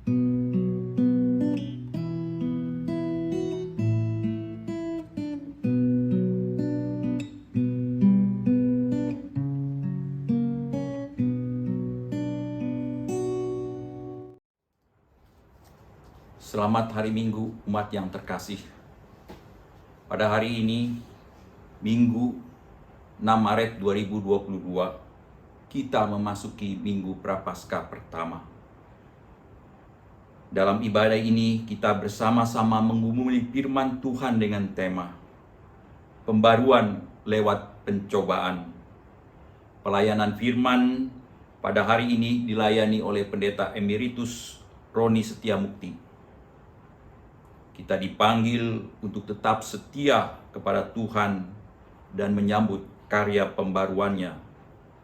Selamat hari Minggu umat yang terkasih. Pada hari ini, Minggu 6 Maret 2022, kita memasuki Minggu Prapaskah pertama. Dalam ibadah ini, kita bersama-sama mengumuli firman Tuhan dengan tema pembaruan lewat pencobaan. Pelayanan firman pada hari ini dilayani oleh Pendeta Emeritus Roni Setiamukti. Kita dipanggil untuk tetap setia kepada Tuhan dan menyambut karya pembaruannya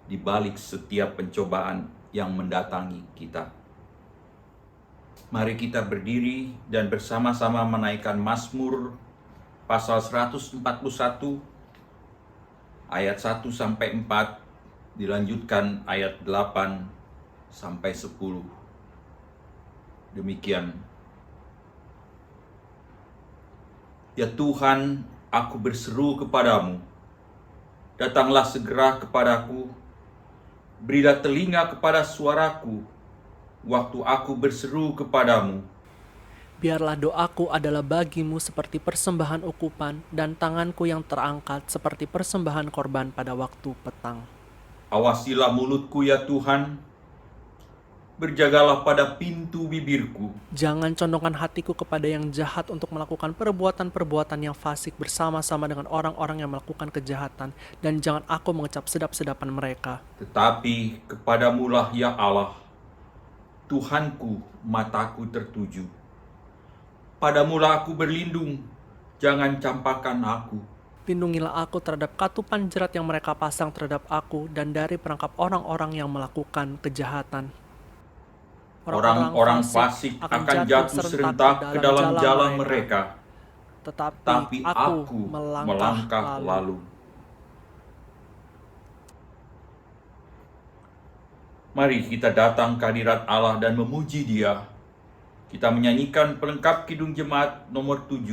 di balik setiap pencobaan yang mendatangi kita. Mari kita berdiri dan bersama-sama menaikkan Mazmur pasal 141 ayat 1 sampai 4, dilanjutkan ayat 8 sampai 10. Demikian. Ya Tuhan, aku berseru kepadamu, datanglah segera kepadaku, berilah telinga kepada suaraku, waktu aku berseru kepadamu. Biarlah doaku adalah bagimu seperti persembahan ukupan, dan tanganku yang terangkat seperti persembahan korban pada waktu petang. Awasilah mulutku ya Tuhan, berjagalah pada pintu bibirku. Jangan condongkan hatiku kepada yang jahat untuk melakukan perbuatan-perbuatan yang fasik bersama-sama dengan orang-orang yang melakukan kejahatan, dan jangan aku mengecap sedap-sedapan mereka. Tetapi kepadamulah ya Allah, Tuhanku, mataku tertuju. Padamulah aku berlindung, jangan campakkan aku. Lindungilah aku terhadap katupan jerat yang mereka pasang terhadap aku, dan dari perangkap orang-orang yang melakukan kejahatan. Orang-orang fasik akan jatuh serentak ke dalam jalan mereka, tetapi aku melangkah lalu. Mari kita datang ke hadirat Allah dan memuji Dia. Kita menyanyikan pelengkap Kidung Jemaat nomor 7,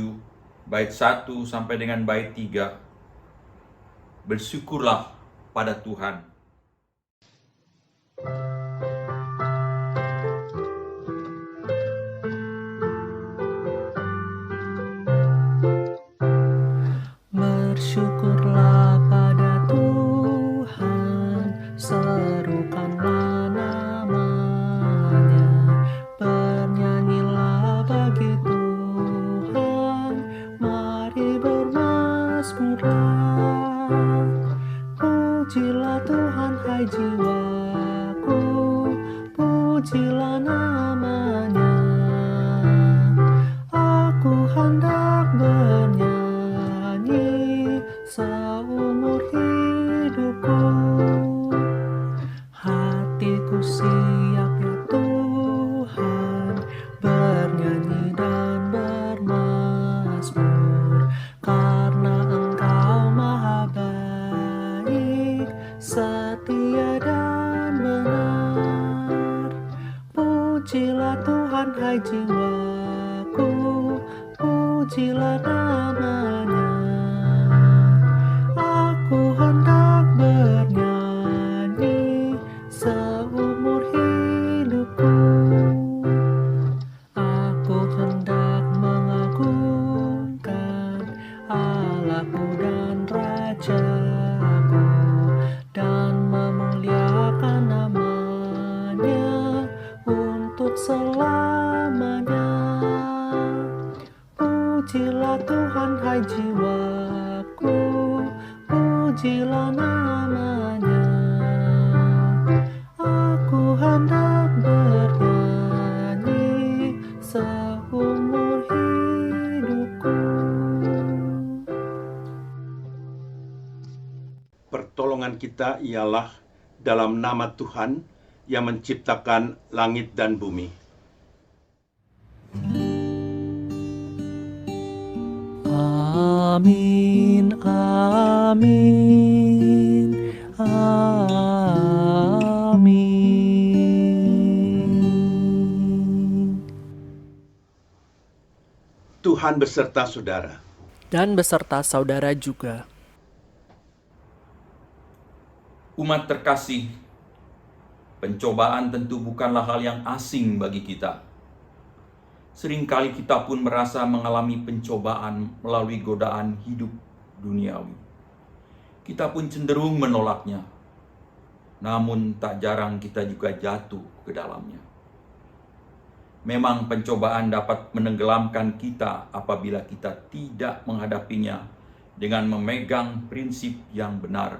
bait 1 sampai dengan bait 3. Bersyukurlah pada Tuhan. Bersyukurlah pada Tuhan, serukanlah namanya, bernyanyilah bagi Tuhan, mari bermazmurlah. Pujilah Tuhan hai jiwaku, pujilah namanya. Aku hendak bernyanyi seumur hidupku. Hatiku siap ya Tuhan, bernyanyi dan bermazmur, karena Engkau maha baik, setia dan benar. Pujilah Tuhan hai jiwaku, pujilah namanya. Aku hendak bernyanyi seumur hidupku. Aku hendak mengagungkan Allahku dan Rajaku, dan memuliakan namanya untuk selamanya. Pujilah Tuhan hai jiwaku, pujilah namanya. Aku hendak bernyanyi seumur hidupku. Pertolongan kita ialah dalam nama Tuhan yang menciptakan langit dan bumi. Amin, amin, amin. Tuhan beserta saudara. dan beserta saudara juga. Umat terkasih, pencobaan tentu bukanlah hal yang asing bagi kita. Seringkali kita pun merasa mengalami pencobaan melalui godaan hidup duniawi. Kita pun cenderung menolaknya, namun tak jarang kita juga jatuh ke dalamnya. Memang pencobaan dapat menenggelamkan kita apabila kita tidak menghadapinya dengan memegang prinsip yang benar.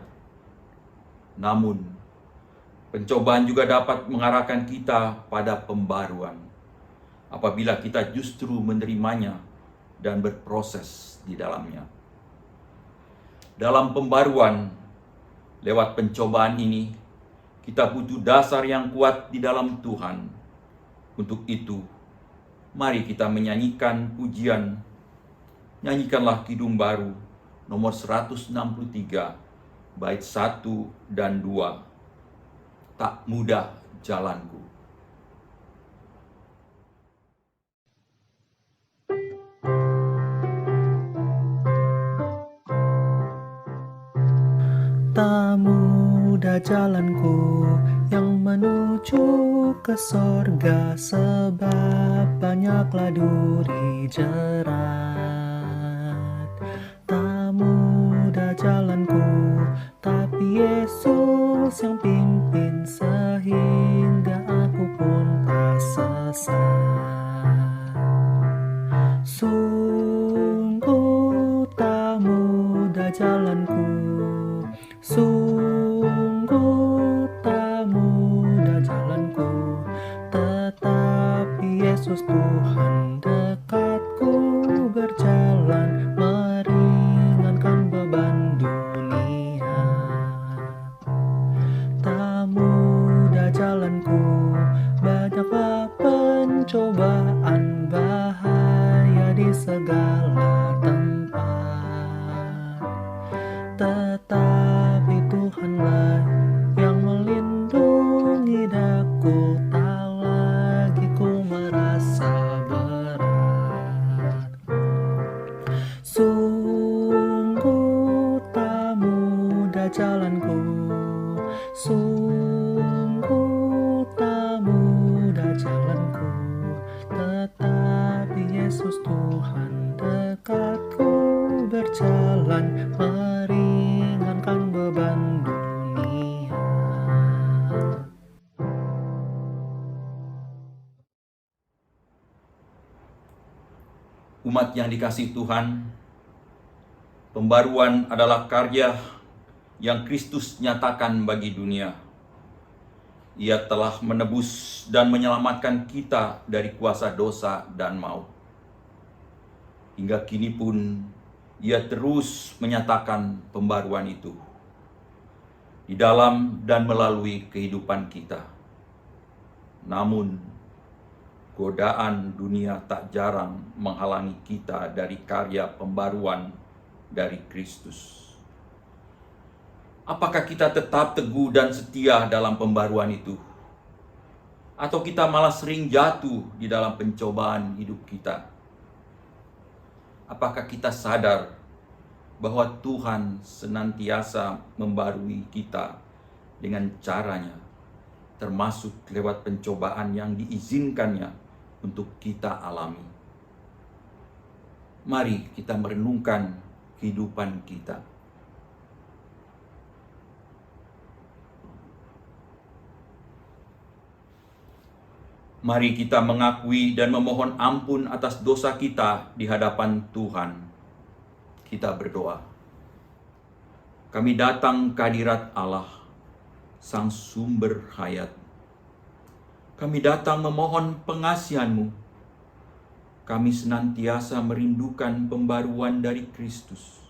Namun, pencobaan juga dapat mengarahkan kita pada pembaruan apabila kita justru menerimanya dan berproses di dalamnya. Dalam pembaruan, lewat pencobaan ini, kita butuh dasar yang kuat di dalam Tuhan. Untuk itu, mari kita menyanyikan pujian, nyanyikanlah Kidung Baru nomor 163, bait 1 dan 2. Tak mudah jalanku. Tak mudah jalanku yang menuju ke sorga, sebab banyaklah duri jerat. Tak mudah jalanku, tapi Yesus yang pimpin, sehingga aku pun tak sesat. Sungguh tak mudah jalanku, sungguh tak mudah jalanku, tetapi Yesus Tuhan dekatku, berjalan meringankan beban dunia. Tak mudah jalanku, banyaklah pencobaan, bahaya di segala tempat, tetapi Tuhanlah yang melindungi daku, tak lagi ku merasa berat. Sungguh tak mudah jalanku, sungguh tak mudah jalanku, tetapi Yesus Tuhan dekatku, berjalan meringankan beban dunia. Umat yang dikasihi Tuhan, pembaruan adalah karya yang Kristus nyatakan bagi dunia. Ia telah menebus dan menyelamatkan kita dari kuasa dosa dan maut. Hingga kini pun Ia terus menyatakan pembaruan itu di dalam dan melalui kehidupan kita. Namun, godaan dunia tak jarang menghalangi kita dari karya pembaruan dari Kristus. Apakah kita tetap teguh dan setia dalam pembaruan itu? Atau kita malah sering jatuh di dalam pencobaan hidup kita? Apakah kita sadar bahwa Tuhan senantiasa membarui kita dengan caranya, termasuk lewat pencobaan yang diizinkannya untuk kita alami? Mari kita merenungkan kehidupan kita. Mari kita mengakui dan memohon ampun atas dosa kita di hadapan Tuhan. Kita berdoa. Kami datang ke hadirat Allah, Sang Sumber Hayat. Kami datang memohon pengasihan-Mu. Kami senantiasa merindukan pembaruan dari Kristus,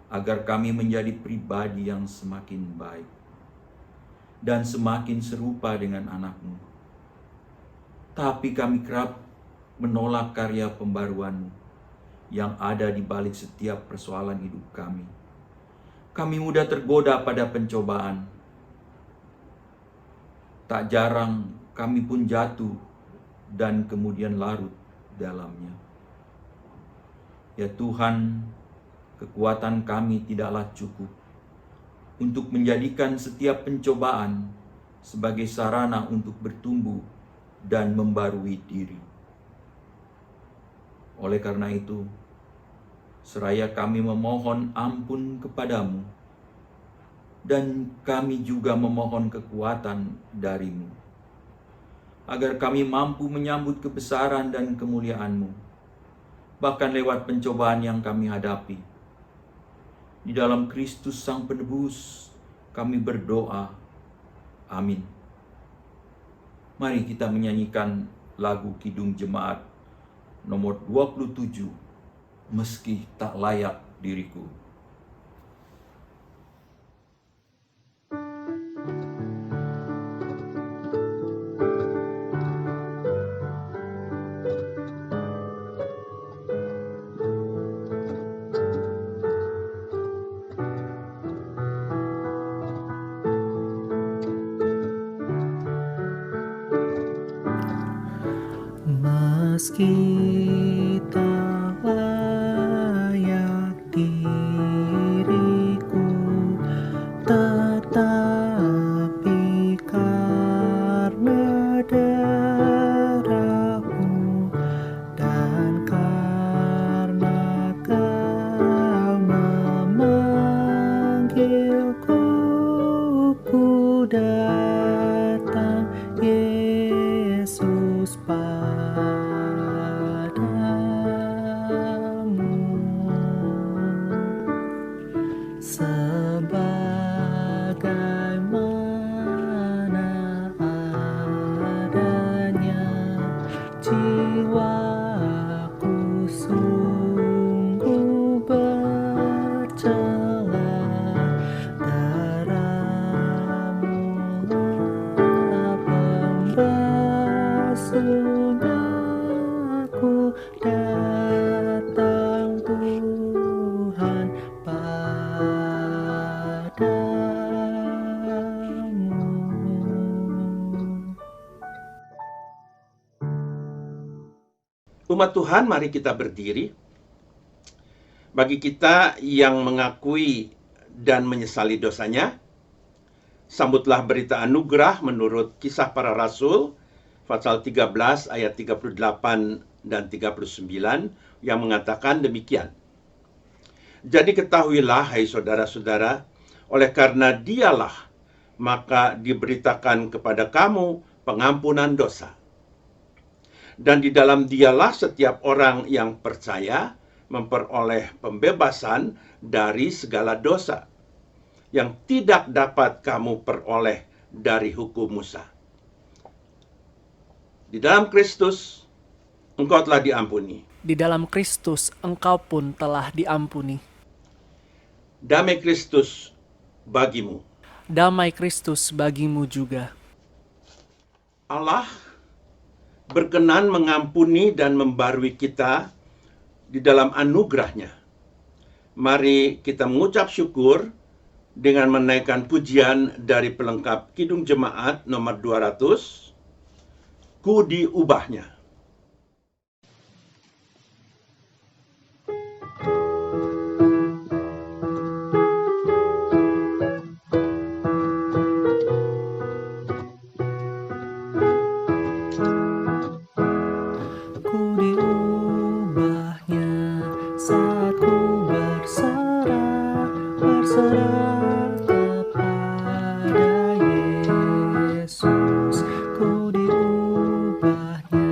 agar kami menjadi pribadi yang semakin baik dan semakin serupa dengan anak-Mu. Tapi kami kerap menolak karya pembaruan-Mu yang ada di balik setiap persoalan hidup kami. Kami mudah tergoda pada pencobaan. Tak jarang kami pun jatuh dan kemudian larut dalamnya. Ya Tuhan, kekuatan kami tidaklah cukup untuk menjadikan setiap pencobaan sebagai sarana untuk bertumbuh dan membarui diri. Oleh karena itu, seraya kami memohon ampun kepadamu, dan kami juga memohon kekuatan darimu, agar kami mampu menyambut kebesaran dan kemuliaan-Mu, bahkan lewat pencobaan yang kami hadapi. Di dalam Kristus Sang Penebus, kami berdoa. Amin. Mari kita menyanyikan lagu Kidung Jemaat nomor 27, Meski Tak Layak Diriku. Meski tak layak diriku, tetapi karena darah-Mu dan karena Kau memanggilku, ku datang, Yesus, sebagaimana adanya, jiwaku sungguh bercela. Darah-Mulah pembasuhnya, ku datang Tuhan padamu. Umat Tuhan, mari kita berdiri. Bagi kita yang mengakui dan menyesali dosanya, sambutlah berita anugerah menurut Kisah Para Rasul, pasal 13 ayat 38 dan 39 yang mengatakan demikian. Jadi ketahuilah, hai saudara-saudara, oleh karena Dialah, maka diberitakan kepada kamu pengampunan dosa. Dan di dalam Dialah setiap orang yang percaya memperoleh pembebasan dari segala dosa yang tidak dapat kamu peroleh dari hukum Musa. Di dalam Kristus, engkau telah diampuni. Di dalam Kristus engkau pun telah diampuni. Damai Kristus bagimu. Damai Kristus bagimu juga. Allah berkenan mengampuni dan membarui kita di dalam anugerahnya. Mari kita mengucap syukur dengan menaikkan pujian dari pelengkap Kidung Jemaat nomor 200, Ku Diubahnya. Ku diubahnya saat ku berserah kepada Yesus. Ku diubahnya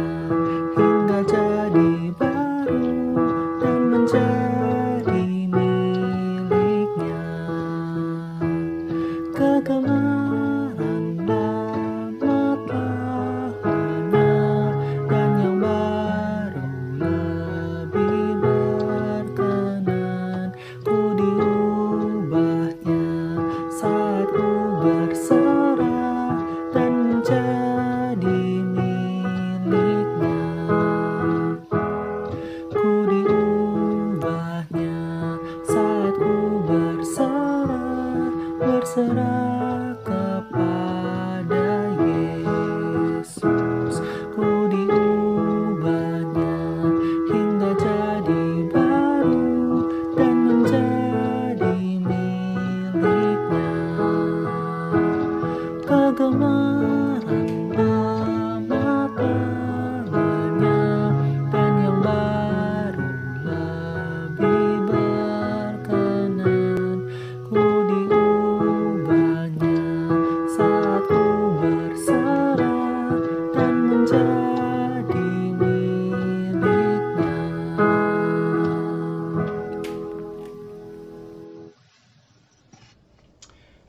hingga jadi baru dan menjadi miliknya. Kegemaran lama telah lenyap dan yang baru lebih berkenan. Ku diubahnya saat ku berserah dan menjadi miliknya. Ku diubahnya saat ku berserah kepada Yesus. Ku diubahnya hingga jadi baru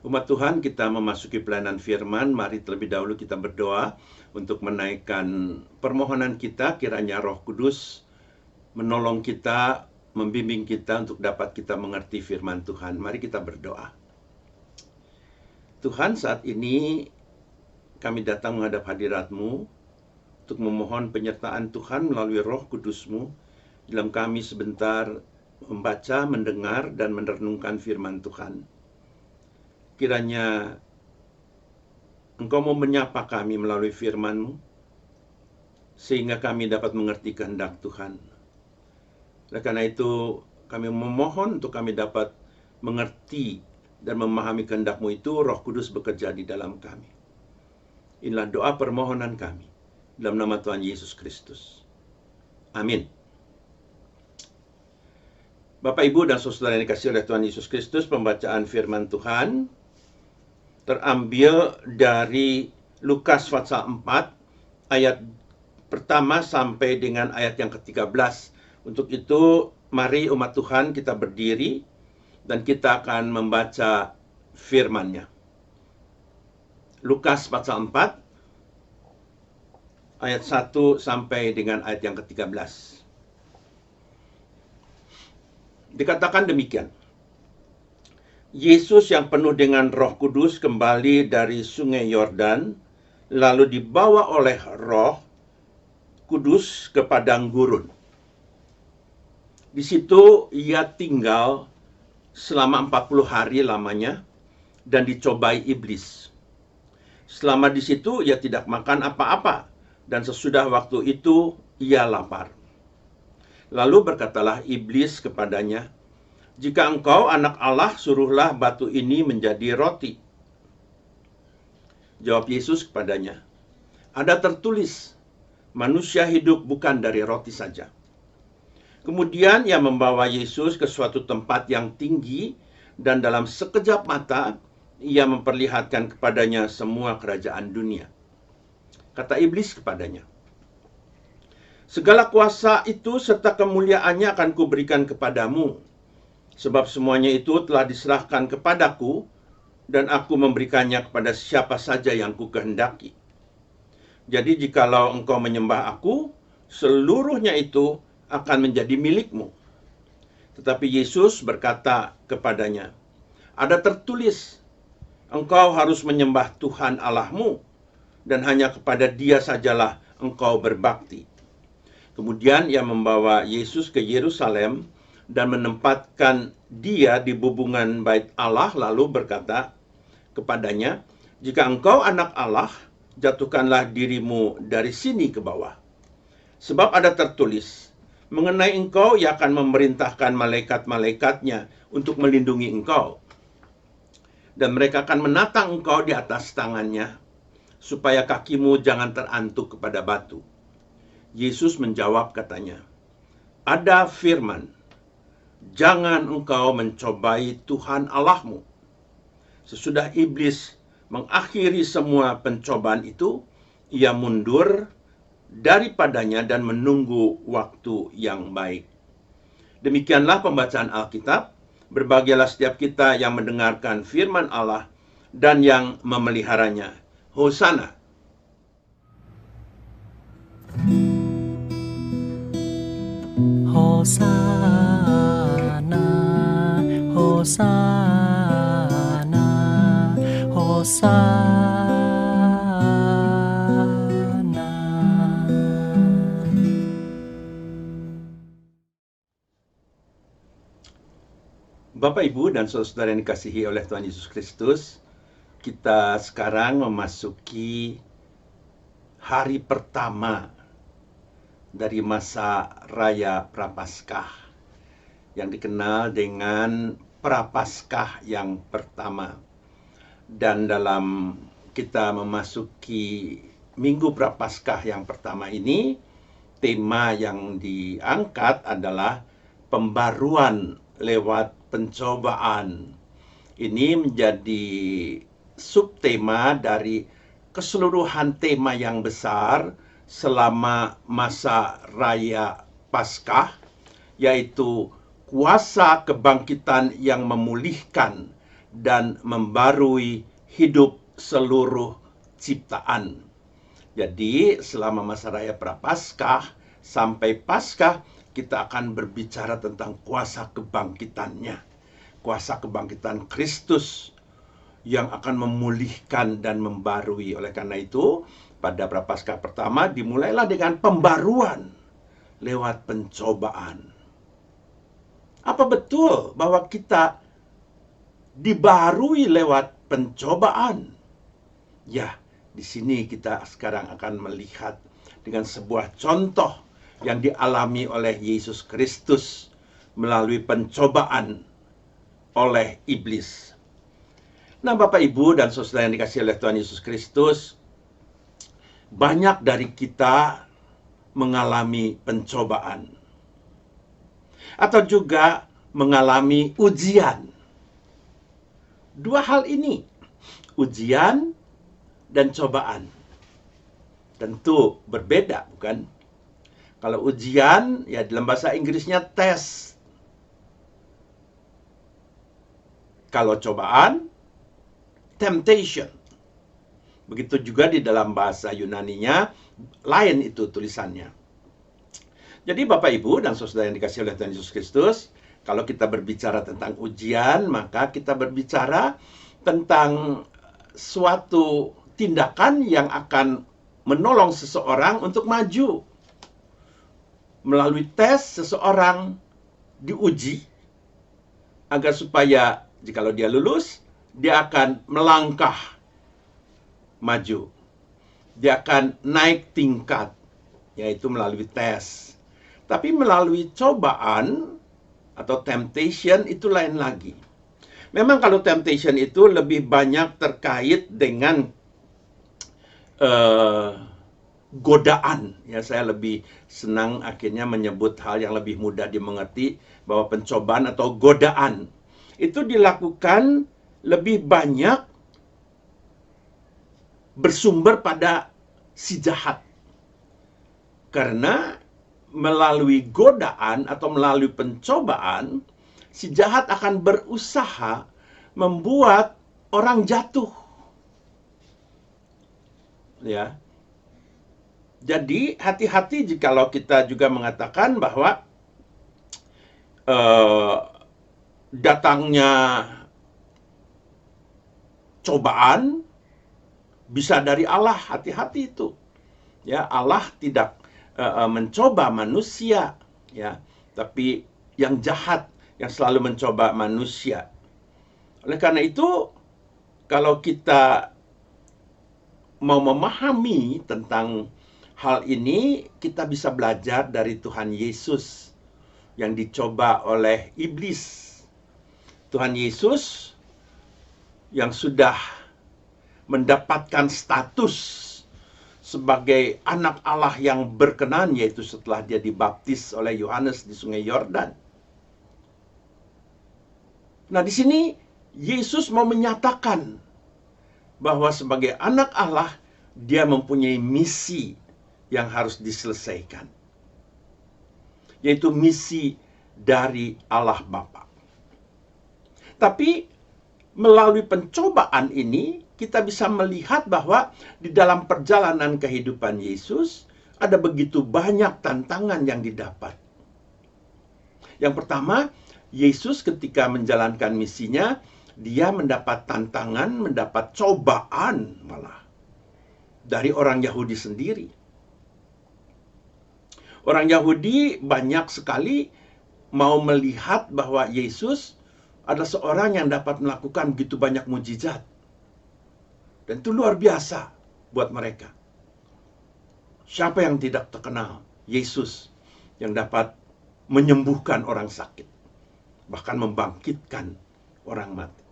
Umat Tuhan, kita memasuki pelayanan firman. Mari terlebih dahulu kita berdoa untuk menaikkan permohonan kita, kiranya Roh Kudus menolong kita, membimbing kita untuk dapat kita mengerti firman Tuhan. Mari kita berdoa. Tuhan, saat ini kami datang menghadap hadirat-Mu untuk memohon penyertaan Tuhan melalui Roh Kudus-Mu dalam kami sebentar membaca, mendengar, dan merenungkan firman Tuhan. Kiranya Engkau mau menyapa kami melalui firman-Mu, sehingga kami dapat mengerti kehendak Tuhan. Oleh karena itu, kami memohon untuk kami dapat mengerti dan memahami kehendak-Mu itu, Roh Kudus bekerja di dalam kami. Inilah doa permohonan kami, dalam nama Tuhan Yesus Kristus. Amin. Bapak, Ibu, dan saudara yang dikasihi oleh Tuhan Yesus Kristus, pembacaan firman Tuhan terambil dari Lukas pasal 4, ayat pertama sampai dengan ayat yang ke-13. Untuk itu, mari umat Tuhan kita berdiri, dan kita akan membaca firman-Nya. Lukas pasal 4, ayat 1 sampai dengan ayat yang ke-13. Dikatakan demikian. Yesus yang penuh dengan Roh Kudus kembali dari sungai Yordan, lalu dibawa oleh Roh Kudus ke padang gurun. Di situ ia tinggal selama 40 hari lamanya dan dicobai iblis. Selama di situ ia tidak makan apa-apa, dan sesudah waktu itu ia lapar. Lalu berkatalah iblis kepadanya, "Jika engkau anak Allah, suruhlah batu ini menjadi roti." Jawab Yesus kepadanya, "Ada tertulis, manusia hidup bukan dari roti saja." Kemudian ia membawa Yesus ke suatu tempat yang tinggi, dan dalam sekejap mata ia memperlihatkan kepadanya semua kerajaan dunia. Kata iblis kepadanya, "Segala kuasa itu serta kemuliaannya akan kuberikan kepadamu, sebab semuanya itu telah diserahkan kepadaku, dan aku memberikannya kepada siapa saja yang kukehendaki. Jadi jikalau engkau menyembah aku, seluruhnya itu akan menjadi milikmu." Tetapi Yesus berkata kepadanya, "Ada tertulis, engkau harus menyembah Tuhan Allahmu, dan hanya kepada Dia sajalah engkau berbakti." Kemudian ia membawa Yesus ke Yerusalem dan menempatkan dia di bubungan bait Allah, lalu berkata kepadanya, "Jika engkau anak Allah, jatuhkanlah dirimu dari sini ke bawah. Sebab ada tertulis, mengenai engkau ia akan memerintahkan malaikat-malaikatnya untuk melindungi engkau. Dan mereka akan menatang engkau di atas tangannya, supaya kakimu jangan terantuk kepada batu." Yesus menjawab katanya, "Ada firman, jangan engkau mencobai Tuhan Allahmu." Sesudah iblis mengakhiri semua pencobaan itu, ia mundur daripadanya dan menunggu waktu yang baik. Demikianlah pembacaan Alkitab. Berbahagialah setiap kita yang mendengarkan firman Allah dan yang memeliharanya. Hosana. Hosana, Hosana, Hosana. Bapak, Ibu, dan saudara yang dikasihi oleh Tuhan Yesus Kristus, kita sekarang memasuki hari pertama dari masa Raya Prapaskah yang dikenal dengan Prapaskah yang pertama. Dan dalam kita memasuki Minggu Prapaskah yang pertama ini, tema yang diangkat adalah pembaruan lewat pencobaan. Ini menjadi subtema dari keseluruhan tema yang besar selama masa Raya Paskah, yaitu kuasa kebangkitan yang memulihkan dan membarui hidup seluruh ciptaan. Jadi selama masa raya Prapaskah sampai Paskah kita akan berbicara tentang kuasa kebangkitannya. Kuasa kebangkitan Kristus yang akan memulihkan dan membarui. Oleh karena itu, pada Prapaskah pertama dimulailah dengan pembaruan lewat pencobaan. Apa betul bahwa kita dibarui lewat pencobaan? Ya, di sini kita sekarang akan melihat dengan sebuah contoh yang dialami oleh Yesus Kristus melalui pencobaan oleh iblis. Nah, Bapak, Ibu, dan saudara yang dikasihi oleh Tuhan Yesus Kristus, banyak dari kita mengalami pencobaan atau juga mengalami ujian. Dua hal ini, ujian dan cobaan, tentu berbeda, bukan? Kalau ujian, ya dalam bahasa Inggrisnya tes. Kalau cobaan, temptation. Begitu juga di dalam bahasa Yunaninya, lain itu tulisannya. Jadi Bapak, Ibu, dan saudara yang dikasihi oleh Tuhan Yesus Kristus, kalau kita berbicara tentang ujian, maka kita berbicara tentang suatu tindakan yang akan menolong seseorang untuk maju. Melalui tes, seseorang diuji agar supaya jikalau dia lulus, dia akan melangkah maju. Dia akan naik tingkat, yaitu melalui tes. Tapi melalui cobaan atau temptation itu lain lagi. Memang kalau temptation itu lebih banyak terkait dengan godaan. Ya, saya lebih senang akhirnya menyebut hal yang lebih mudah dimengerti, bahwa pencobaan atau godaan itu dilakukan lebih banyak bersumber pada si jahat. Karena melalui godaan atau melalui pencobaan, si jahat akan berusaha membuat orang jatuh. Ya. Jadi hati-hati jikalau kita juga mengatakan bahwa datangnya cobaan bisa dari Allah. Hati-hati itu. Ya, Allah tidak mencoba manusia, ya, tapi yang jahat yang selalu mencoba manusia. Oleh karena itu, kalau kita mau memahami tentang hal ini, kita bisa belajar dari Tuhan Yesus yang dicoba oleh iblis. Tuhan Yesus yang sudah mendapatkan status sebagai anak Allah yang berkenan, yaitu setelah dia dibaptis oleh Yohanes di Sungai Yordan. Nah, di sini Yesus mau menyatakan bahwa sebagai anak Allah, dia mempunyai misi yang harus diselesaikan, yaitu misi dari Allah Bapa. Tapi melalui pencobaan ini, kita bisa melihat bahwa di dalam perjalanan kehidupan Yesus, ada begitu banyak tantangan yang didapat. Yang pertama, Yesus ketika menjalankan misinya, dia mendapat tantangan, mendapat cobaan malah dari orang Yahudi sendiri. Orang Yahudi banyak sekali mau melihat bahwa Yesus adalah seorang yang dapat melakukan begitu banyak mujizat. Dan itu luar biasa buat mereka. Siapa yang tidak terkenal Yesus yang dapat menyembuhkan orang sakit, bahkan membangkitkan orang mati.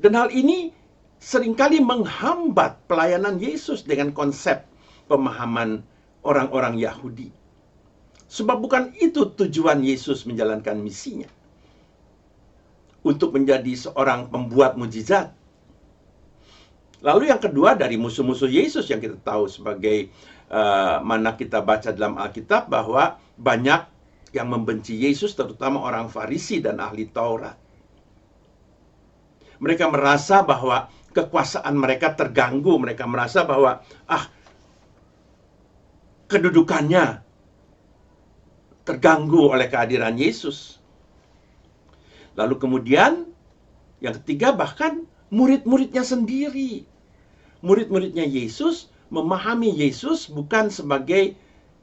Dan hal ini seringkali menghambat pelayanan Yesus dengan konsep pemahaman orang-orang Yahudi. Sebab bukan itu tujuan Yesus menjalankan misinya, untuk menjadi seorang pembuat mujizat. Lalu yang kedua, dari musuh-musuh Yesus yang kita tahu sebagai mana kita baca dalam Alkitab bahwa banyak yang membenci Yesus, terutama orang Farisi dan ahli Taurat. Mereka merasa bahwa kekuasaan mereka terganggu. Mereka merasa bahwa kedudukannya terganggu oleh kehadiran Yesus. Lalu kemudian yang ketiga, bahkan murid-muridnya sendiri. Murid-muridnya Yesus memahami Yesus bukan sebagai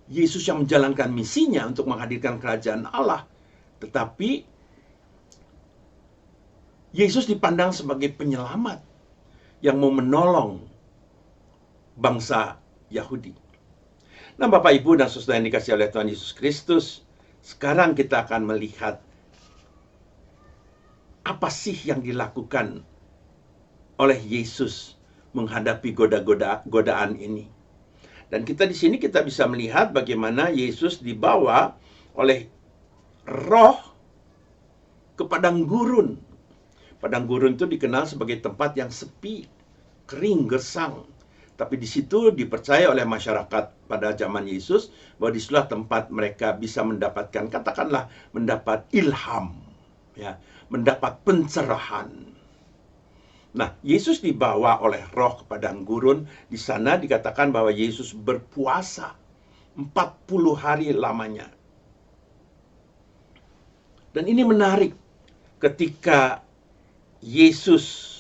Yesus yang menjalankan misinya untuk menghadirkan kerajaan Allah, tetapi Yesus dipandang sebagai penyelamat yang mau menolong bangsa Yahudi. Nah, Bapak, Ibu, dan Saudara yang dikasihi oleh Tuhan Yesus Kristus, sekarang kita akan melihat apa sih yang dilakukan oleh Yesus menghadapi godaan ini. Dan kita di sini kita bisa melihat bagaimana Yesus dibawa oleh Roh ke padang gurun. Padang gurun itu dikenal sebagai tempat yang sepi, kering, gersang. Tapi di situ dipercaya oleh masyarakat pada zaman Yesus bahwa disitulah tempat mereka bisa mendapatkan, katakanlah, mendapat ilham, ya, mendapat pencerahan. Nah, Yesus dibawa oleh Roh ke padang gurun. Di sana dikatakan bahwa Yesus berpuasa 40 hari lamanya. Dan ini menarik, ketika Yesus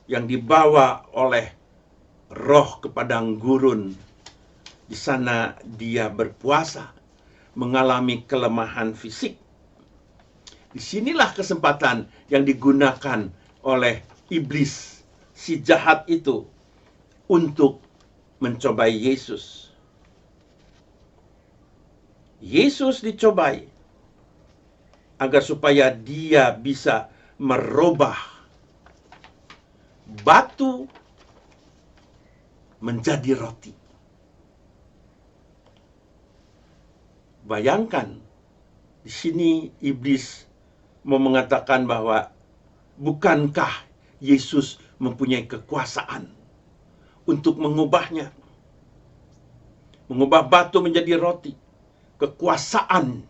yang dibawa oleh Roh ke padang gurun, di sana dia berpuasa, mengalami kelemahan fisik. Disinilah kesempatan yang digunakan oleh iblis, si jahat itu, untuk mencobai Yesus. Yesus dicobai agar supaya dia bisa merubah batu menjadi roti. Bayangkan, di sini iblis mau mengatakan bahwa bukankah Yesus mempunyai kekuasaan untuk mengubahnya, mengubah batu menjadi roti. Kekuasaan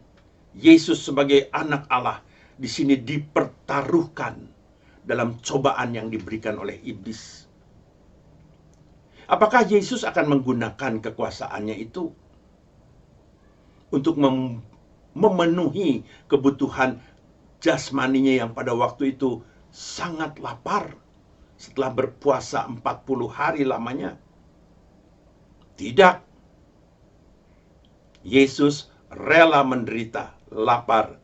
Yesus sebagai anak Allah di sini dipertaruhkan dalam cobaan yang diberikan oleh iblis. Apakah Yesus akan menggunakan kekuasaannya itu untuk memenuhi kebutuhan jasmaninya yang pada waktu itu sangat lapar setelah berpuasa 40 hari lamanya? Tidak. Yesus rela menderita lapar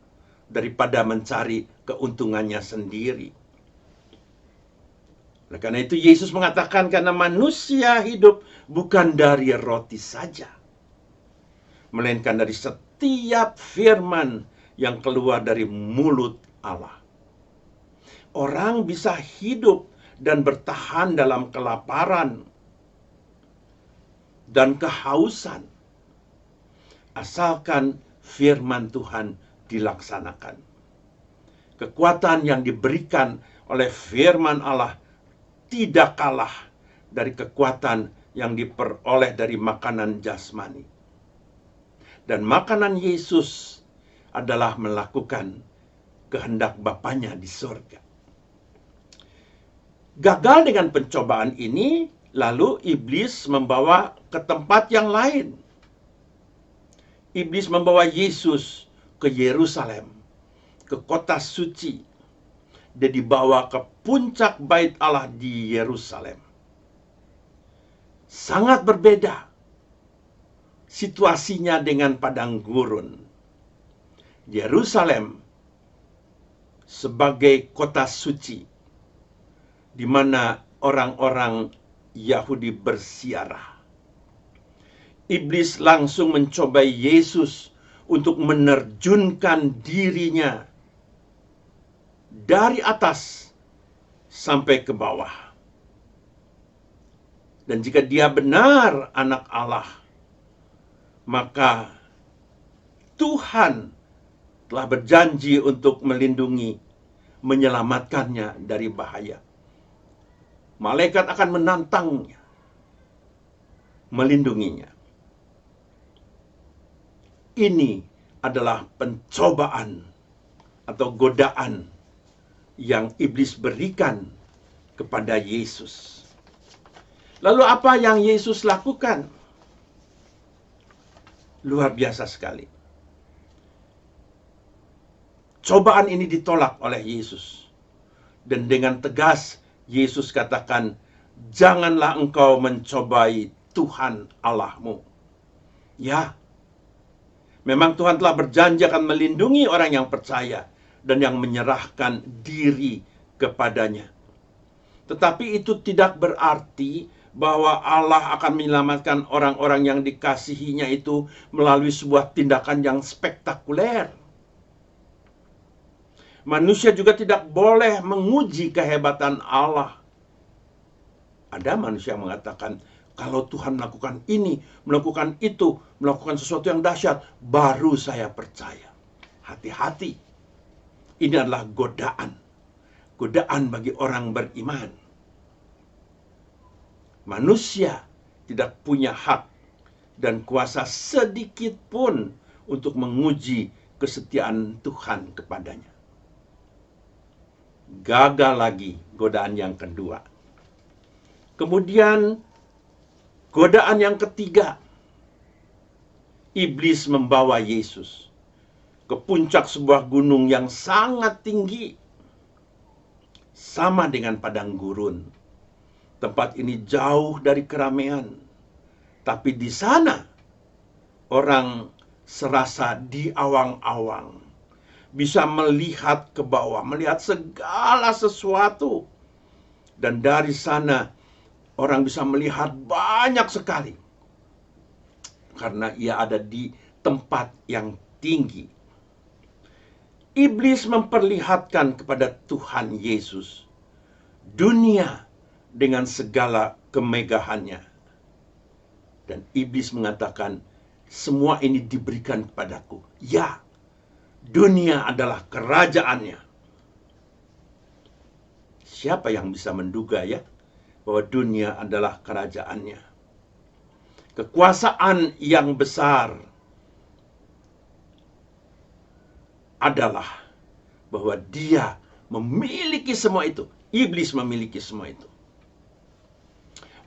daripada mencari keuntungannya sendiri. Oleh karena itu Yesus mengatakan, karena manusia hidup bukan dari roti saja, melainkan dari setiap firman yang keluar dari mulut Allah. Orang bisa hidup dan bertahan dalam kelaparan dan kehausan asalkan firman Tuhan dilaksanakan. Kekuatan yang diberikan oleh firman Allah tidak kalah dari kekuatan yang diperoleh dari makanan jasmani. Dan makanan Yesus adalah melakukan kehendak Bapanya di surga. Gagal dengan pencobaan ini, lalu iblis membawa ke tempat yang lain. Iblis membawa Yesus ke Yerusalem, ke kota suci. Dia dibawa ke puncak bait Allah di Yerusalem. Sangat berbeda situasinya dengan padang gurun. Yerusalem sebagai kota suci, di mana orang-orang Yahudi berziarah. Iblis langsung mencobai Yesus untuk menerjunkan dirinya dari atas sampai ke bawah. Dan jika dia benar anak Allah, maka Tuhan telah berjanji untuk melindungi, menyelamatkannya dari bahaya. Malaikat akan menantangnya, melindunginya. Ini adalah pencobaan atau godaan yang iblis berikan kepada Yesus. Lalu apa yang Yesus lakukan? Luar biasa sekali. Cobaan ini ditolak oleh Yesus. Dan dengan tegas Yesus katakan, janganlah engkau mencobai Tuhan Allahmu. Ya, memang Tuhan telah berjanji akan melindungi orang yang percaya dan yang menyerahkan diri kepadanya. Tetapi itu tidak berarti bahwa Allah akan menyelamatkan orang-orang yang dikasihinya itu melalui sebuah tindakan yang spektakuler. Manusia juga tidak boleh menguji kehebatan Allah. Ada manusia yang mengatakan, kalau Tuhan melakukan ini, melakukan itu, melakukan sesuatu yang dahsyat, baru saya percaya. Hati-hati. Ini adalah godaan. Godaan bagi orang beriman. Manusia tidak punya hak dan kuasa sedikit pun untuk menguji kesetiaan Tuhan kepadanya. Gagal lagi godaan yang kedua. Kemudian godaan yang ketiga. Iblis membawa Yesus ke puncak sebuah gunung yang sangat tinggi. Sama dengan padang gurun. Tempat ini jauh dari keramaian. Tapi di sana orang serasa diawang-awang. Bisa melihat ke bawah, melihat segala sesuatu. Dan dari sana orang bisa melihat banyak sekali. Karena ia ada di tempat yang tinggi. Iblis memperlihatkan kepada Tuhan Yesus dunia dengan segala kemegahannya. Dan iblis mengatakan, semua ini diberikan kepadaku. Ya, dunia adalah kerajaannya. Siapa yang bisa menduga ya, bahwa dunia adalah kerajaannya? Kekuasaan yang besar adalah bahwa dia memiliki semua itu. Iblis memiliki semua itu.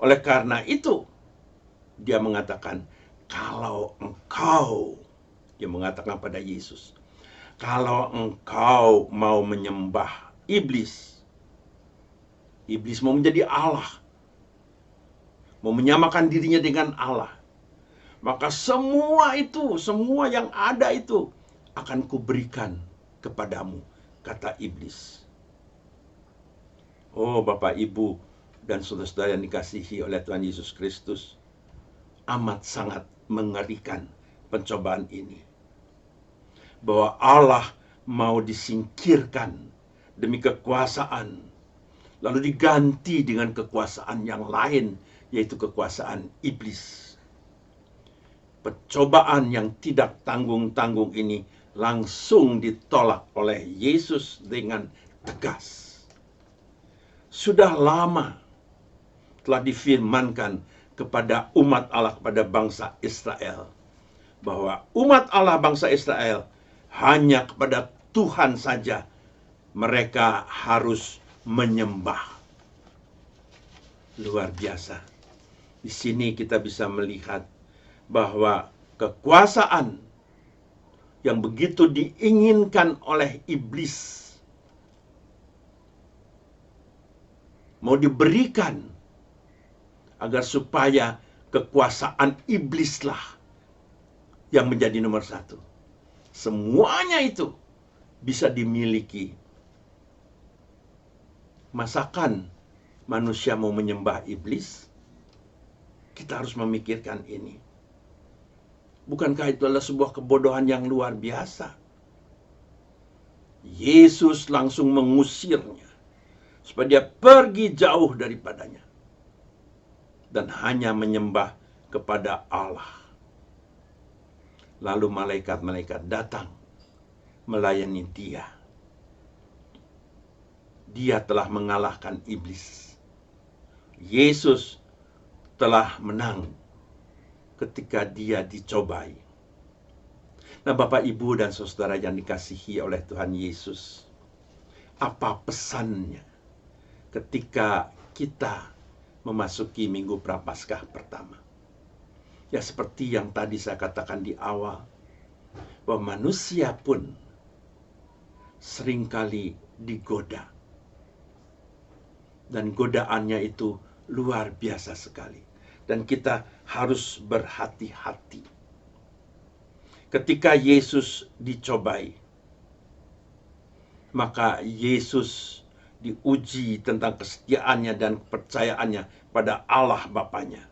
Oleh karena itu, dia mengatakan, kalau engkau, dia mengatakan pada Yesus, kalau engkau mau menyembah iblis, iblis mau menjadi Allah, mau menyamakan dirinya dengan Allah, maka semua itu, semua yang ada itu akan kuberikan kepadamu, kata iblis. Oh Bapak, Ibu, dan saudara-saudara yang dikasihi oleh Tuhan Yesus Kristus, amat sangat mengerikan pencobaan ini. Bahwa Allah mau disingkirkan demi kekuasaan, lalu diganti dengan kekuasaan yang lain, yaitu kekuasaan iblis. Pencobaan yang tidak tanggung-tanggung ini langsung ditolak oleh Yesus dengan tegas. Sudah lama telah difirmankan kepada umat Allah, kepada bangsa Israel, bahwa umat Allah bangsa Israel hanya kepada Tuhan saja mereka harus menyembah. Luar biasa. Di sini kita bisa melihat bahwa kekuasaan yang begitu diinginkan oleh iblis mau diberikan agar supaya kekuasaan iblislah yang menjadi nomor satu. Semuanya itu bisa dimiliki. Masakan manusia mau menyembah iblis? Kita harus memikirkan ini. Bukankah itu adalah sebuah kebodohan yang luar biasa? Yesus langsung mengusirnya supaya dia pergi jauh daripadanya dan hanya menyembah kepada Allah. Lalu malaikat-malaikat datang melayani dia. Dia telah mengalahkan iblis. Yesus telah menang ketika dia dicobai. Nah, Bapak, Ibu, dan saudara yang dikasihi oleh Tuhan Yesus, apa pesannya ketika kita memasuki Minggu Prapaskah pertama. Ya seperti yang tadi saya katakan di awal, bahwa manusia pun seringkali digoda. Dan godaannya itu luar biasa sekali. Dan kita harus berhati-hati. Ketika Yesus dicobai, maka Yesus diuji tentang kesetiaannya dan kepercayaannya pada Allah Bapanya.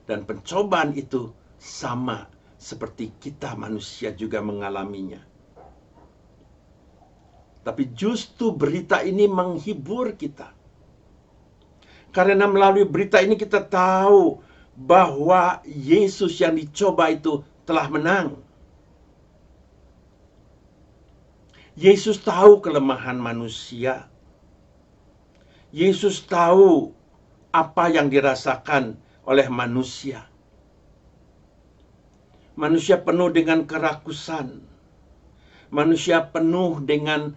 Dan pencobaan itu sama seperti kita manusia juga mengalaminya. Tapi justru berita ini menghibur kita. Karena melalui berita ini kita tahu bahwa Yesus yang dicoba itu telah menang. Yesus tahu kelemahan manusia. Yesus tahu apa yang dirasakan oleh manusia. Manusia penuh dengan kerakusan. Manusia penuh dengan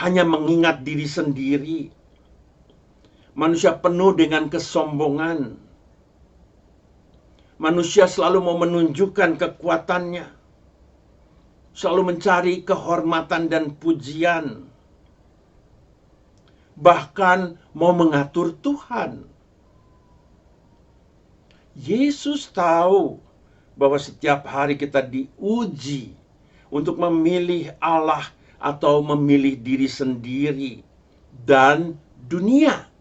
hanya mengingat diri sendiri. Manusia penuh dengan kesombongan. Manusia selalu mau menunjukkan kekuatannya. Selalu mencari kehormatan dan pujian. Bahkan mau mengatur Tuhan. Yesus tahu bahwa setiap hari kita diuji untuk memilih Allah atau memilih diri sendiri dan dunia.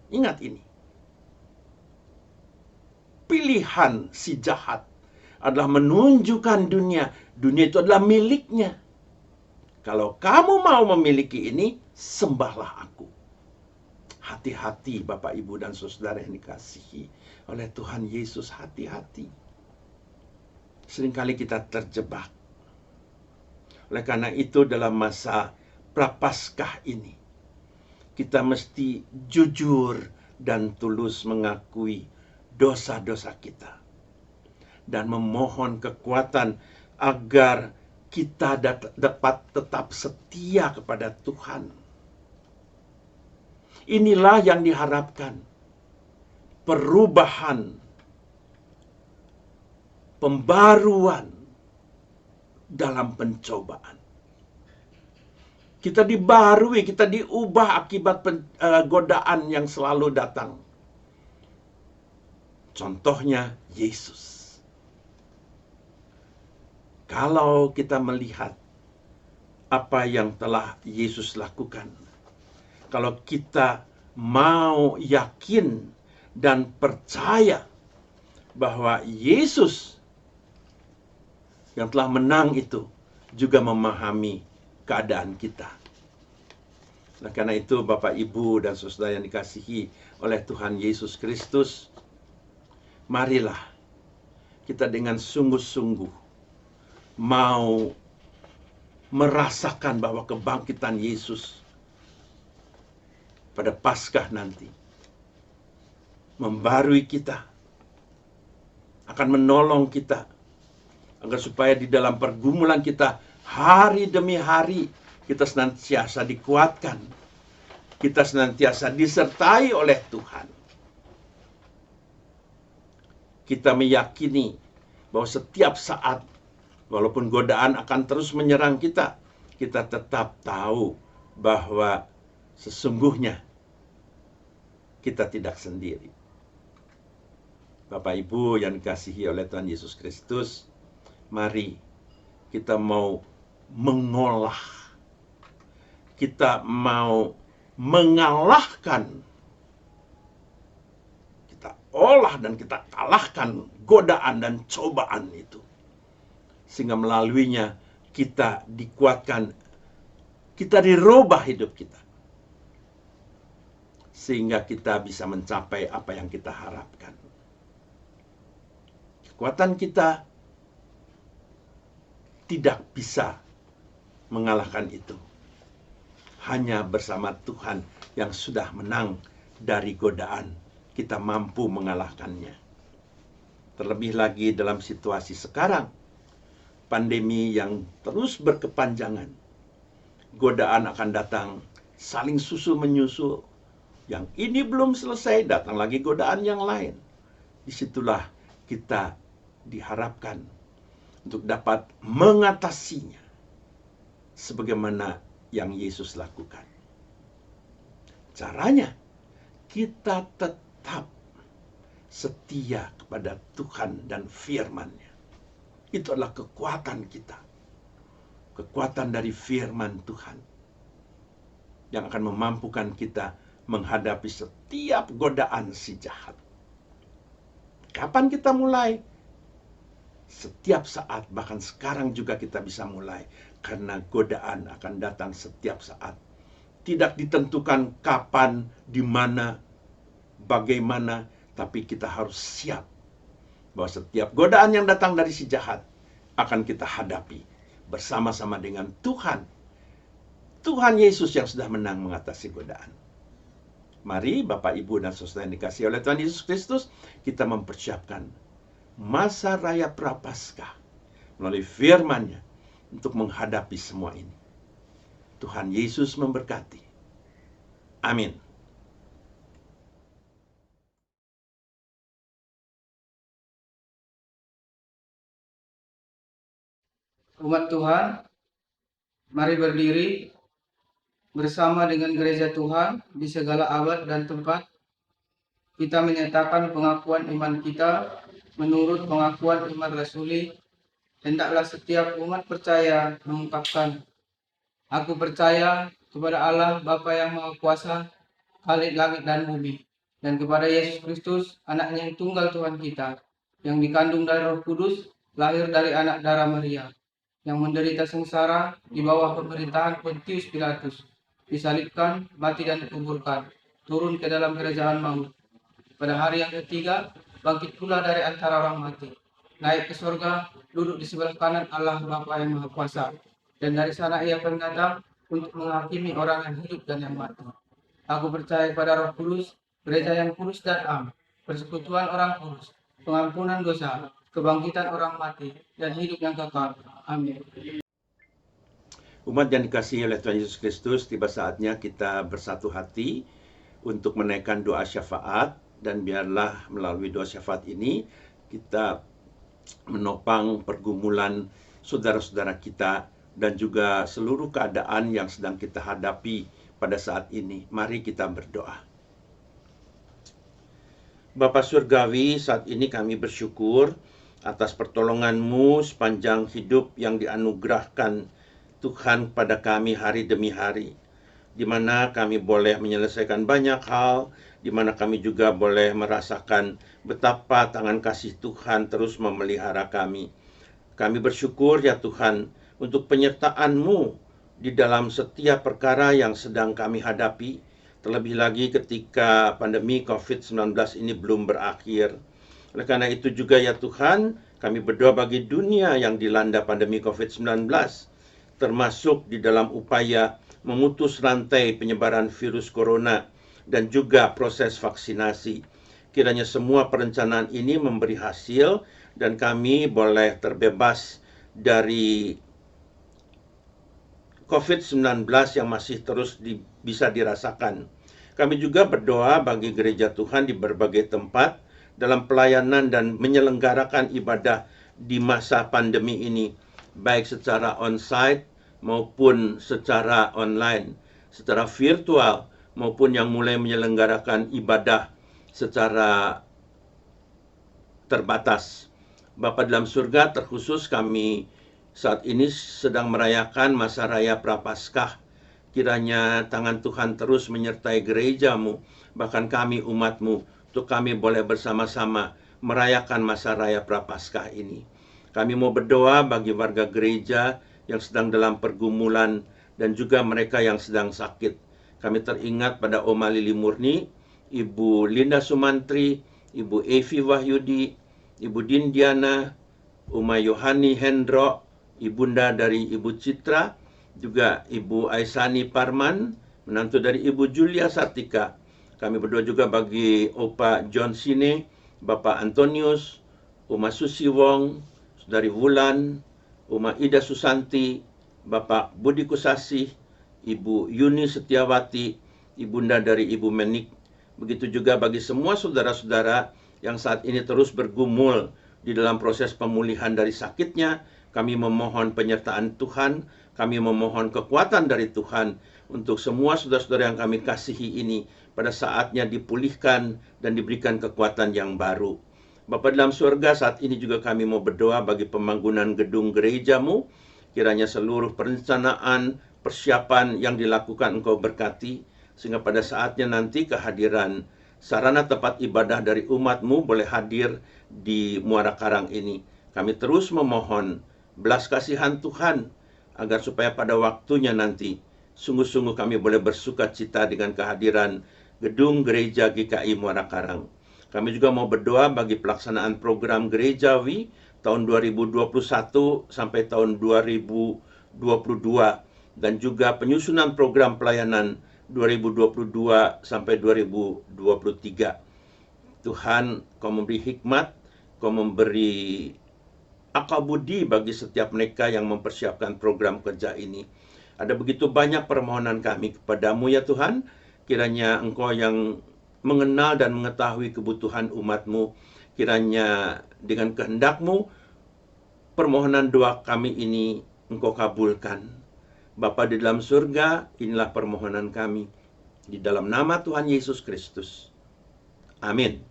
Ingat ini. Pilihan si jahat adalah menunjukkan dunia. Dunia itu adalah miliknya. Kalau kamu mau memiliki ini, sembahlah aku. Hati-hati Bapak, Ibu, dan Saudara yang dikasihi oleh Tuhan Yesus, hati-hati. Seringkali kita terjebak. Oleh karena itu dalam masa Prapaskah ini, kita mesti jujur dan tulus mengakui dosa-dosa kita. Dan memohon kekuatan agar kita dapat tetap setia kepada Tuhan. Inilah yang diharapkan. Perubahan, pembaruan dalam pencobaan. Kita dibarui, kita diubah akibat godaan yang selalu datang. Contohnya Yesus. Kalau kita melihat apa yang telah Yesus lakukan, kalau kita mau yakin dan percaya bahwa Yesus yang telah menang itu juga memahami keadaan kita. Nah, karena itu Bapak, Ibu, dan Saudara yang dikasihi oleh Tuhan Yesus Kristus, marilah kita dengan sungguh-sungguh mau merasakan bahwa kebangkitan Yesus pada Paskah nanti membarui kita, akan menolong kita agar supaya di dalam pergumulan kita hari demi hari kita senantiasa dikuatkan, kita senantiasa disertai oleh Tuhan. Kita meyakini bahwa setiap saat walaupun godaan akan terus menyerang kita, kita tetap tahu bahwa sesungguhnya kita tidak sendiri. Bapak, Ibu yang dikasihi oleh Tuhan Yesus Kristus, mari kita mau mengolah, kita mau mengalahkan, kita olah dan kita kalahkan godaan dan cobaan itu. Sehingga melaluinya kita dikuatkan, kita dirubah hidup kita. Sehingga kita bisa mencapai apa yang kita harapkan. Kekuatan kita tidak bisa mengalahkan itu. Hanya bersama Tuhan yang sudah menang dari godaan, kita mampu mengalahkannya. Terlebih lagi dalam situasi sekarang, pandemi yang terus berkepanjangan, godaan akan datang, saling susul menyusul. Yang ini belum selesai, datang lagi godaan yang lain. Disitulah kita diharapkan untuk dapat mengatasinya sebagaimana yang Yesus lakukan. Caranya, kita tetap setia kepada Tuhan dan firman-Nya. Itu adalah kekuatan kita. Kekuatan dari firman Tuhan yang akan memampukan kita menghadapi setiap godaan si jahat. Kapan kita mulai? Setiap saat, bahkan sekarang juga kita bisa mulai. Karena godaan akan datang setiap saat. Tidak ditentukan kapan, di mana, bagaimana, tapi kita harus siap bahwa setiap godaan yang datang dari si jahat akan kita hadapi bersama-sama dengan Tuhan. Tuhan Yesus yang sudah menang mengatasi godaan. Mari Bapak, Ibu, dan Saudara yang dikasihi oleh Tuhan Yesus Kristus, kita mempersiapkan masa raya Prapaskah melalui firman-Nya untuk menghadapi semua ini. Tuhan Yesus memberkati. Amin. Umat Tuhan, mari berdiri bersama dengan gereja Tuhan di segala abad dan tempat. Kita menyatakan pengakuan iman kita menurut pengakuan iman rasuli. Hendaklah setiap umat percaya mengungkapkan, aku percaya kepada Allah Bapa yang Maha Kuasa, Khalik langit dan bumi, dan kepada Yesus Kristus, anaknya yang tunggal Tuhan kita, yang dikandung dari Roh Kudus, lahir dari anak darah Maria, yang menderita sengsara di bawah pemerintahan Pontius Pilatus, disalibkan, mati dan dikuburkan, turun ke dalam kerajaan maut. Pada hari yang ketiga, bangkit pula dari antara orang mati, naik ke surga, duduk di sebelah kanan Allah Bapa yang Maha Kuasa, dan dari sana ia akan datang untuk menghakimi orang yang hidup dan yang mati. Aku percaya kepada Roh Kudus, gereja yang kudus dan am, persekutuan orang kudus, pengampunan dosa, kebangkitan orang mati, dan hidup yang kekal. Amin. Umat yang dikasihi oleh Tuhan Yesus Kristus, tiba saatnya kita bersatu hati untuk menaikkan doa syafaat, dan biarlah melalui doa syafaat ini kita menopang pergumulan saudara-saudara kita dan juga seluruh keadaan yang sedang kita hadapi pada saat ini. Mari kita berdoa. Bapa Surgawi, saat ini kami bersyukur atas pertolongan-Mu sepanjang hidup yang dianugerahkan Tuhan pada kami hari demi hari, di mana kami boleh menyelesaikan banyak hal, di mana kami juga boleh merasakan betapa tangan kasih Tuhan terus memelihara kami. Kami bersyukur ya Tuhan untuk penyertaan-Mu di dalam setiap perkara yang sedang kami hadapi, terlebih lagi ketika pandemi COVID-19 ini belum berakhir. Oleh karena itu juga ya Tuhan, kami berdoa bagi dunia yang dilanda pandemi COVID-19, termasuk di dalam upaya memutus rantai penyebaran virus corona dan juga proses vaksinasi. Kiranya semua perencanaan ini memberi hasil dan kami boleh terbebas dari COVID-19 yang masih terus bisa dirasakan. Kami juga berdoa bagi gereja Tuhan di berbagai tempat dalam pelayanan dan menyelenggarakan ibadah di masa pandemi ini, baik secara on-site maupun secara online, secara virtual maupun yang mulai menyelenggarakan ibadah secara terbatas. Bapa dalam surga, terkhusus kami saat ini sedang merayakan masa raya Prapaskah. Kiranya tangan Tuhan terus menyertai gereja-Mu, bahkan kami umat-Mu, untuk kami boleh bersama-sama merayakan masa raya Prapaskah ini. Kami mau berdoa bagi warga gereja yang sedang dalam pergumulan dan juga mereka yang sedang sakit. Kami teringat pada Oma Lili Murni, Ibu Linda Sumantri, Ibu Evi Wahyudi, Ibu Dindiana, Uma Yohani Hendro, ibunda dari Ibu Citra, juga Ibu Aisani Parman, menantu dari Ibu Julia Sartika. Kami berdoa juga bagi Opa John Sine, Bapak Antonius, Uma Susi Wong, Saudari Wulan, Uma Ida Susanti, Bapak Budi Kusasih, Ibu Yuni Setiawati, ibunda dari Ibu Menik. Begitu juga bagi semua saudara-saudara yang saat ini terus bergumul di dalam proses pemulihan dari sakitnya. Kami memohon penyertaan Tuhan, kami memohon kekuatan dari Tuhan untuk semua saudara-saudara yang kami kasihi ini pada saatnya dipulihkan dan diberikan kekuatan yang baru. Bapa dalam surga, saat ini juga kami mau berdoa bagi pembangunan gedung gerejamu. Kiranya seluruh perencanaan, persiapan yang dilakukan Engkau berkati, sehingga pada saatnya nanti kehadiran sarana tempat ibadah dari umat-Mu boleh hadir di Muara Karang ini. Kami terus memohon belas kasihan Tuhan, agar supaya pada waktunya nanti, sungguh-sungguh kami boleh bersuka cita dengan kehadiran gedung gereja GKI Muara Karang. Kami juga mau berdoa bagi pelaksanaan program gerejawi tahun 2021 sampai tahun 2022, dan juga penyusunan program pelayanan 2022 sampai 2023. Tuhan, Kau memberi hikmat, Kau memberi akal budi bagi setiap mereka yang mempersiapkan program kerja ini. Ada begitu banyak permohonan kami kepadamu ya Tuhan, kiranya Engkau yang mengenal dan mengetahui kebutuhan umat-Mu, kiranya dengan kehendak-Mu, permohonan doa kami ini Engkau kabulkan. Bapa di dalam surga, inilah permohonan kami. Di dalam nama Tuhan Yesus Kristus. Amin.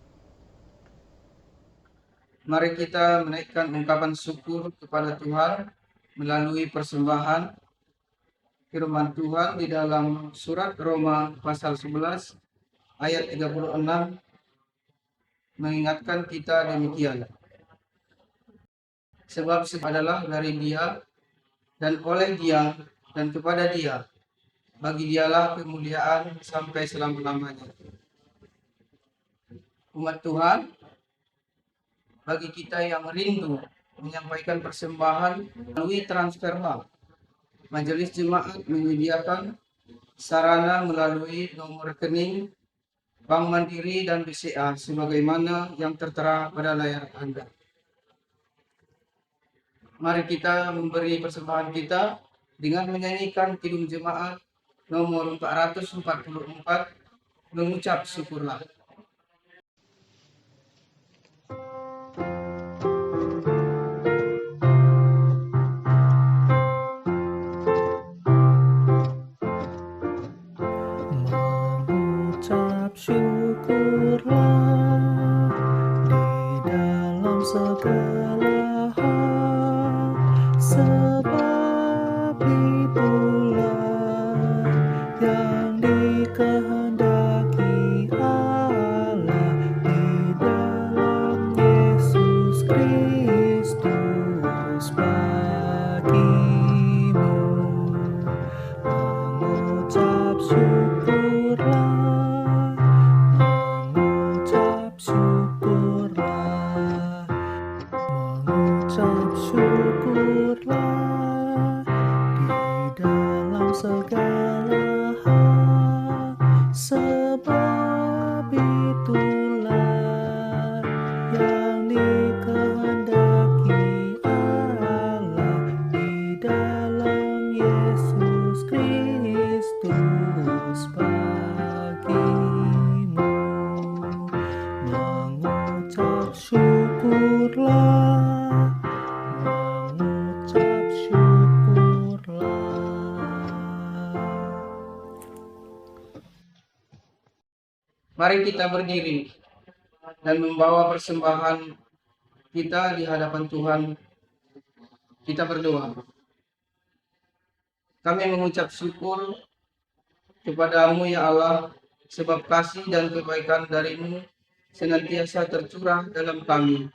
Mari kita menaikkan ungkapan syukur kepada Tuhan melalui persembahan firman Tuhan di dalam surat Roma pasal 11 ayat 36 mengingatkan kita demikian. Sebab adalah dari Dia dan oleh Dia dan kepada Dia. Bagi Dialah kemuliaan sampai selama-lamanya. Umat Tuhan, bagi kita yang rindu menyampaikan persembahan melalui transfer bank, Majelis Jemaat menyediakan sarana melalui nomor rekening Bank Mandiri dan BCA sebagaimana yang tertera pada layar Anda. Mari kita memberi persembahan kita dengan menyanyikan Kidung Jemaat nomor 444, mengucap syukurlah. Mengucap syukurlah di dalam segala hal, sebab itulah yang dikehendaki Allah di dalam Yesus Kristus bagimu. Mengucap syukurlah, mengucap syukurlah, mengucap syukurlah di dalam segala hal, sebab itulah yang dikehendaki Allah di dalam Yesus Kristus bagimu. Mengucap syukurlah, mengucap syukurlah. Mari kita berdiri dan membawa persembahan kita di hadapan Tuhan. Kita berdoa. Kami mengucap syukur kepadamu ya Allah, sebab kasih dan kebaikan darimu senantiasa tercurah dalam kami.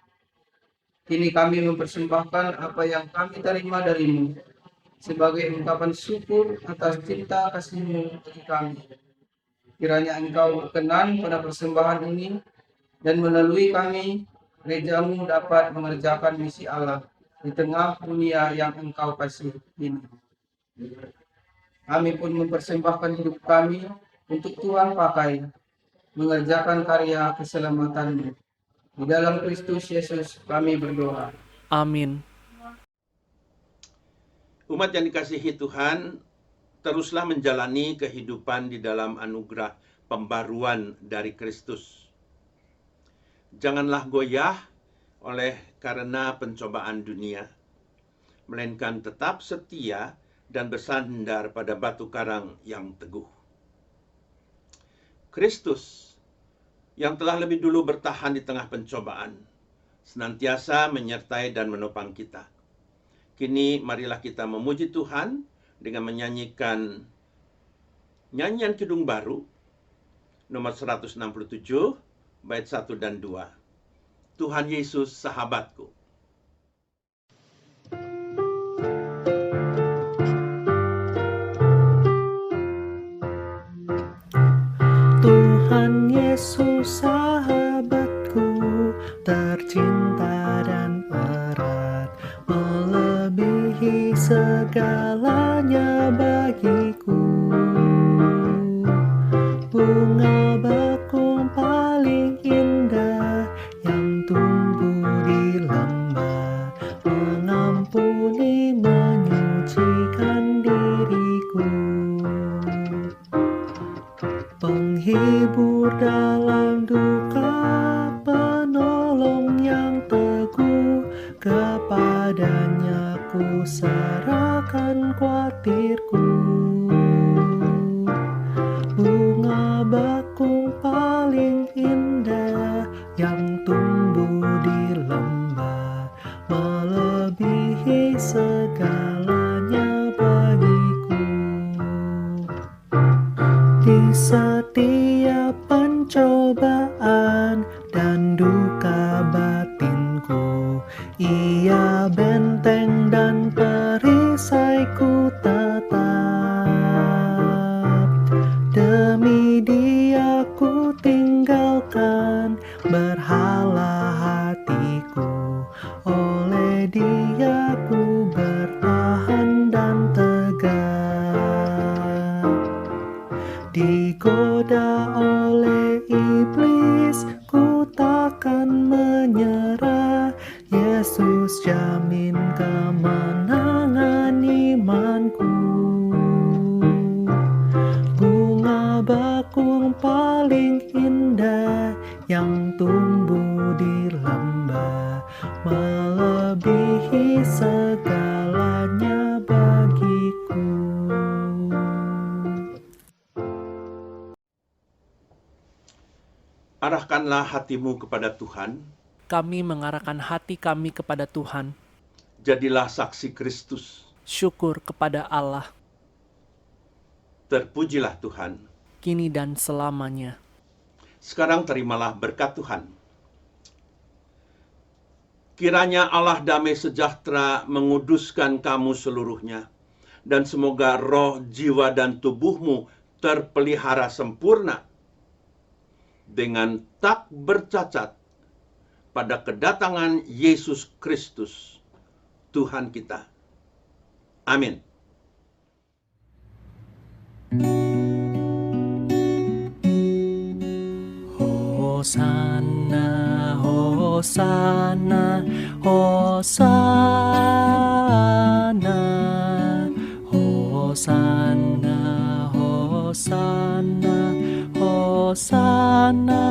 Kini kami mempersembahkan apa yang kami terima darimu sebagai ungkapan syukur atas cinta kasih-Mu bagi kami. Kiranya Engkau berkenan pada persembahan ini dan melalui kami, gereja-Mu dapat mengerjakan misi Allah di tengah dunia yang Engkau kasih ini. Kami pun mempersembahkan hidup kami untuk Tuhan pakai, mengerjakan karya keselamatan-Mu. Di dalam Kristus Yesus kami berdoa. Amin. Umat yang dikasihi Tuhan, teruslah menjalani kehidupan di dalam anugerah pembaruan dari Kristus. Janganlah goyah karena pencobaan dunia, melainkan tetap setia dan bersandar pada batu karang yang teguh. Kristus yang telah lebih dulu bertahan di tengah pencobaan, senantiasa menyertai dan menopang kita. Kini marilah kita memuji Tuhan dengan menyanyikan nyanyian kidung baru nomor 167 bait 1 dan 2. Tuhan Yesus sahabatku. Tuhan Yesus sahabatku, tercinta dan erat, melebihi segalanya bagiku. Bunga bakung paling indah yang tumbuh di lembah, mengampuni, menyucikan diriku. Penghibur dalam duka, penolong yang teguh, kepadanya ku serahkan kuatirku. Bunga bakung paling indah yang tumbuh di lembah, melebihi segalanya bagiku. Di setiap pencobaan dan duka batinku, Ia benteng dan perisaiku tetap. Demi Dia ku tinggalkan berhala hatiku, oleh Dia ku bertahan dan tegak. Digoda oleh iblis, ku takkan menyerah. Yesus jamin kemenangan imanku. Bunga bakung paling indah yang tumbuh di lembah, melebihi segalanya bagiku. Arahkanlah hatimu kepada Tuhan, Kami mengarahkan hati kami kepada Tuhan. jadilah saksi Kristus. Syukur kepada Allah, Terpujilah Tuhan. kini dan selamanya. Sekarang terimalah berkat Tuhan. Kiranya Allah damai sejahtera menguduskan kamu seluruhnya, dan semoga roh, jiwa, dan tubuhmu terpelihara sempurna dengan tak bercacat pada kedatangan Yesus Kristus, Tuhan kita. Amin. Hosana, Hosana, Hosana, Hosana, Hosana, Hosana.